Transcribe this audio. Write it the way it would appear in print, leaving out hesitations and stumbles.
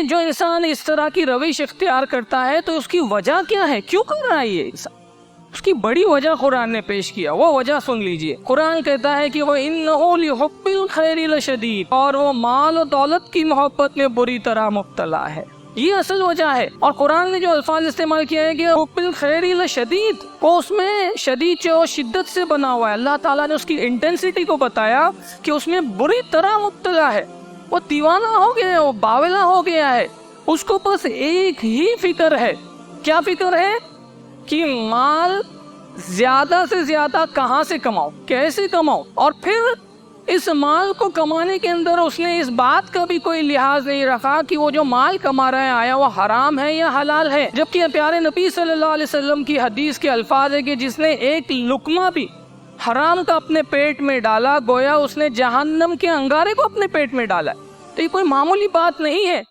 जो इंसान इस तरह की रविश इख्तियार करता है तो उसकी वजह क्या है, क्यों कर रहा है ये इंसान? उसकी बड़ी वजह कुरान ने पेश किया, वो वजह सुन लीजिए। कुरान कहता है कि वो इन्नहु लिहुब्बिल खैरि लशदीद, और वो माल और दौलत की मोहब्बत में बुरी तरह मुब्तला है। ये असल वजह है। और कुरान ने जो अल्फाज इस्तेमाल किया है कि हुब्बिल खैरि लशदीद, वो उसमें शदीद जो शिद्दत से बना हुआ है। अल्लाह ताला ने उसकी इंटेंसिटी को बताया कि उसमें बुरी तरह मुब्तला है, वो दीवाना हो गया है, वो बावला हो गया है। उसको बस एक ही फिक्र है। क्या फिक्र है? कि माल ज्यादा से ज्यादा कहाँ से कमाओ, कैसे कमाओ, और फिर इस माल को कमाने के अंदर उसने इस बात का भी कोई लिहाज नहीं रखा कि वो जो माल कमा रहा है आया वो हराम है या हलाल है। जबकि प्यारे नबी सल्लल्लाहु अलैहि वसल्लम की हदीस के अल्फाज है कि जिसने एक लुकमा भी हराम का अपने पेट में डाला, गोया उसने जहन्नम के अंगारे को अपने पेट में डाला। तो ये कोई मामूली बात नहीं है।